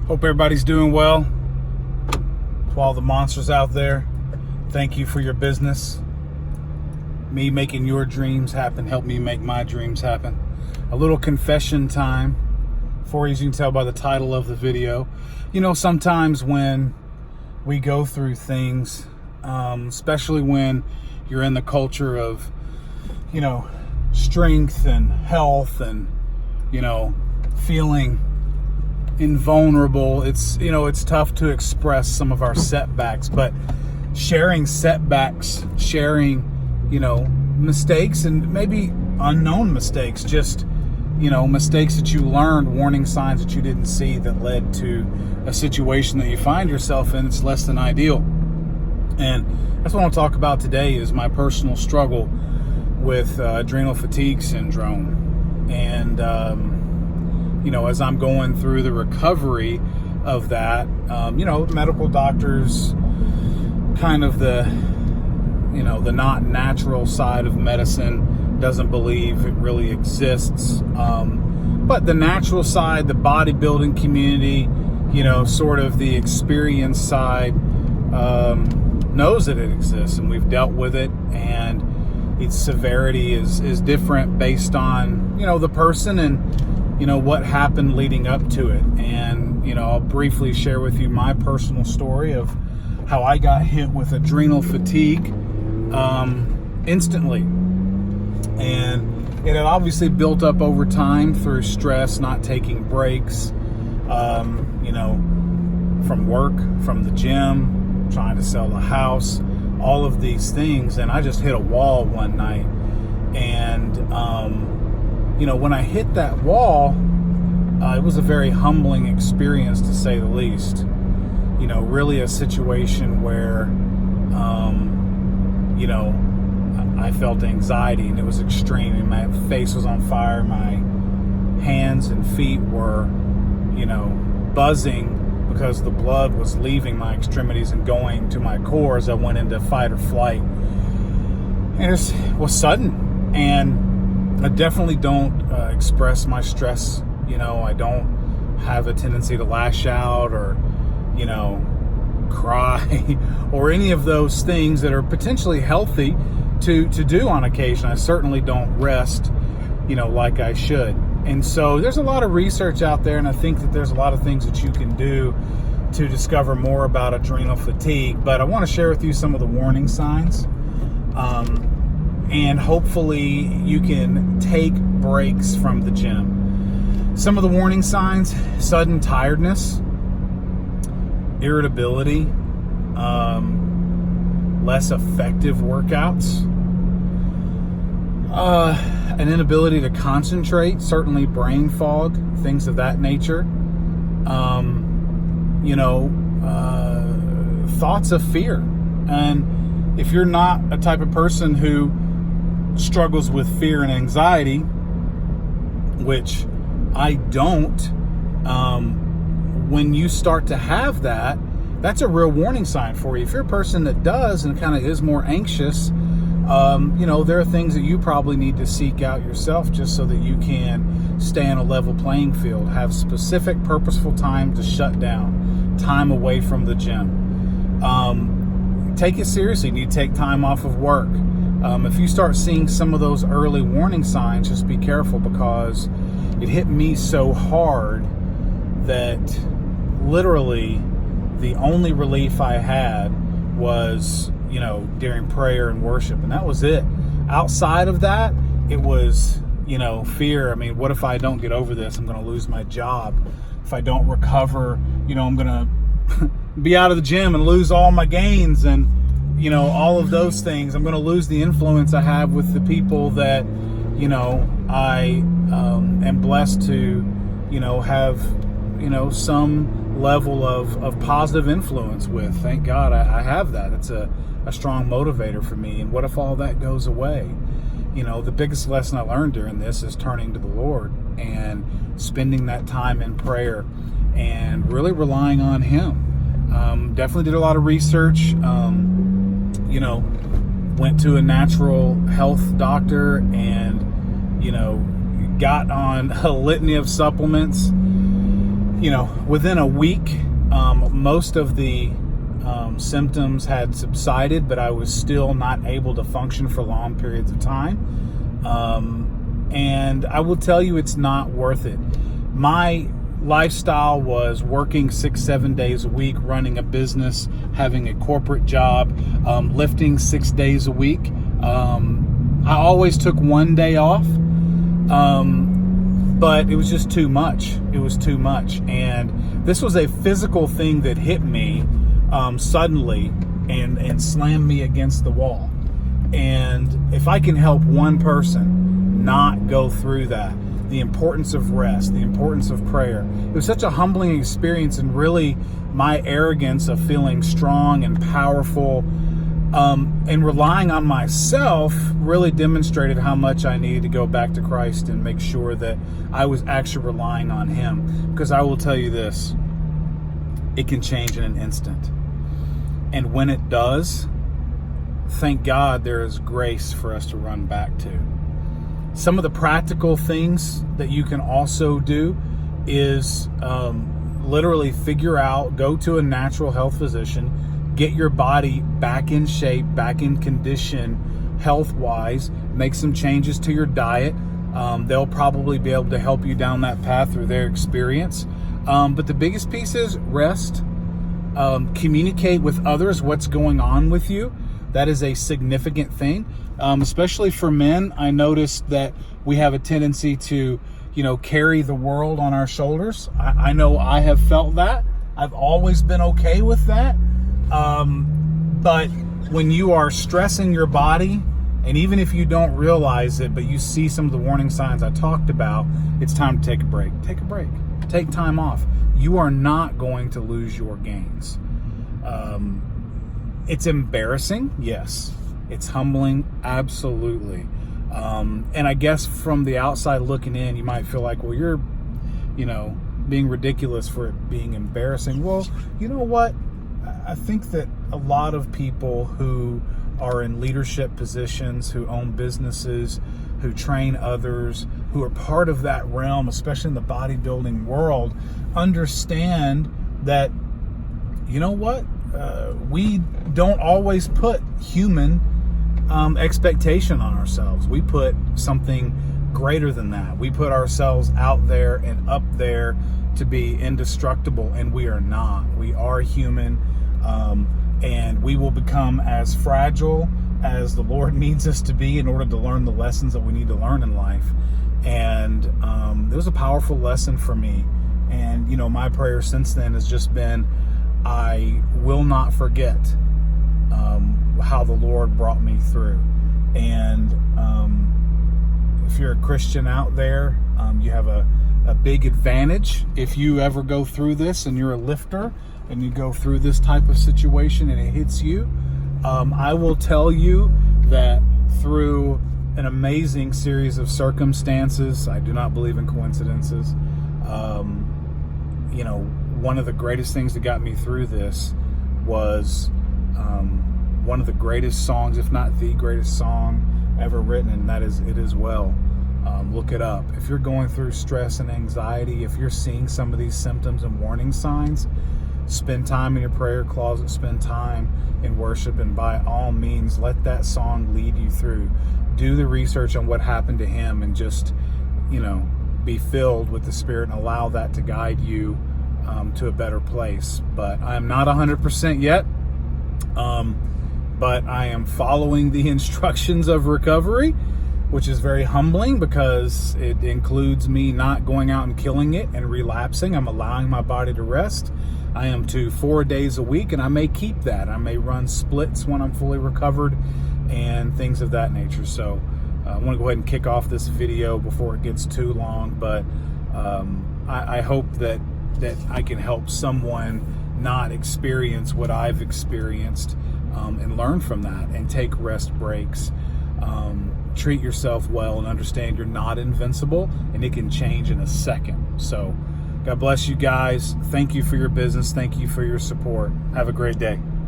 Hope everybody's doing well. To all the monsters out there, thank you for your business. Me making your dreams happen, help me make my dreams happen. A little confession time for you, as you can tell by the title of the video. You know, sometimes when we go through things, especially when you're in the culture of, you know, strength and health and, you know, feeling invulnerable, it's tough to express some of our setbacks. But sharing setbacks, sharing, mistakes, and maybe unknown mistakes, just, mistakes that you learned, warning signs that you didn't see that led to a situation that you find yourself in, it's less than ideal. And that's what I want to talk about today, is my personal struggle with adrenal fatigue syndrome. And as I'm going through the recovery of that, medical doctors, kind of the not natural side of medicine, doesn't believe it really exists. But the natural side, the bodybuilding community, sort of the experience side, knows that it exists, and we've dealt with it, and its severity is different based on, the person and, what happened leading up to it. And, I'll briefly share with you my personal story of how I got hit with adrenal fatigue instantly. And it had obviously built up over time through stress, not taking breaks, from work, from the gym, trying to sell the house, all of these things. And I just hit a wall one night. And, when I hit that wall, it was a very humbling experience, to say the least. Really a situation where, I felt anxiety, and it was extreme, and my face was on fire. My hands and feet were, buzzing, because the blood was leaving my extremities and going to my core as I went into fight or flight. And it was sudden. And I definitely don't express my stress. I don't have a tendency to lash out or, cry or any of those things that are potentially healthy to do on occasion. I certainly don't rest, like I should. And so there's a lot of research out there, and I think that there's a lot of things that you can do to discover more about adrenal fatigue. But I want to share with you some of the warning signs. And hopefully you can take breaks from the gym. Some of the warning signs: sudden tiredness, irritability, less effective workouts, an inability to concentrate, certainly brain fog, things of that nature. Thoughts of fear. And if you're not a type of person who struggles with fear and anxiety, which I don't, when you start to have that, that's a real warning sign for you. If you're a person that does and kind of is more anxious, there are things that you probably need to seek out yourself, just so that you can stay on a level playing field, have specific purposeful time to shut down, time away from the gym. Take it seriously. You need to take time off of work. If you start seeing some of those early warning signs, just be careful, because it hit me so hard that literally the only relief I had was, during prayer and worship, and that was it. Outside of that, it was, fear. I mean, what if I don't get over this? I'm going to lose my job. If I don't recover, I'm going to be out of the gym and lose all my gains, and, all of those things. I'm going to lose the influence I have with the people that, I am blessed to, have, some level of positive influence with. Thank God I have that. It's a strong motivator for me. And what if all that goes away? The biggest lesson I learned during this is turning to the Lord and spending that time in prayer and really relying on Him. Definitely did a lot of research. Went to a natural health doctor and, got on a litany of supplements within a week, most of the symptoms had subsided, but I was still not able to function for long periods of time. And I will tell you, it's not worth it. My lifestyle was working 6-7 days a week, running a business, having a corporate job, lifting 6 days a week. I always took one day off, but it was just too much. It was too much. And this was a physical thing that hit me suddenly and slammed me against the wall. And if I can help one person not go through that, the importance of rest, the importance of prayer, it was such a humbling experience. And really my arrogance of feeling strong and powerful and relying on myself really demonstrated how much I needed to go back to Christ and make sure that I was actually relying on Him. Because I will tell you this, it can change in an instant. And when it does, thank God there is grace for us to run back to. Some of the practical things that you can also do is literally figure out, go to a natural health physician, get your body back in shape, back in condition, health-wise, make some changes to your diet. They'll probably be able to help you down that path through their experience. But the biggest piece is rest. Communicate with others what's going on with you. That is a significant thing. Especially for men, I noticed that we have a tendency to, carry the world on our shoulders. I know I have felt that. I've always been okay with that. But when you are stressing your body, and even if you don't realize it, but you see some of the warning signs I talked about, it's time to take a break. Take a break. Take time off. You are not going to lose your gains. It's embarrassing, yes. It's humbling, absolutely. And I guess from the outside looking in, you might feel like, well, you're, being ridiculous for it being embarrassing. Well, you know what? I think that a lot of people who are in leadership positions, who own businesses, who train others, who are part of that realm, especially in the bodybuilding world, understand that, we don't always put human expectation on ourselves. We put something greater than that. We put ourselves out there and up there to be indestructible, and we are not. We are human, and we will become as fragile as the Lord needs us to be in order to learn the lessons that we need to learn in life. And it was a powerful lesson for me. And, my prayer since then has just been, I will not forget how the Lord brought me through. And if you're a Christian out there, you have a big advantage. If you ever go through this and you're a lifter and you go through this type of situation and it hits you, I will tell you that through an amazing series of circumstances, I do not believe in coincidences, one of the greatest things that got me through this was one of the greatest songs, if not the greatest song ever written, and that is It Is Well. Look it up. If you're going through stress and anxiety, if you're seeing some of these symptoms and warning signs, spend time in your prayer closet, spend time in worship, and by all means, let that song lead you through. Do the research on what happened to him and just, be filled with the Spirit and allow that to guide you to a better place. But I'm not 100% yet, but I am following the instructions of recovery, which is very humbling because it includes me not going out and killing it and relapsing. I'm allowing my body to rest. I am to 4 days a week, and I may keep that. I may run splits when I'm fully recovered and things of that nature. So I want to go ahead and kick off this video before it gets too long, but I hope that I can help someone not experience what I've experienced and learn from that and take rest breaks. Treat yourself well and understand you're not invincible, and it can change in a second. So God bless you guys. Thank you for your business. Thank you for your support. Have a great day.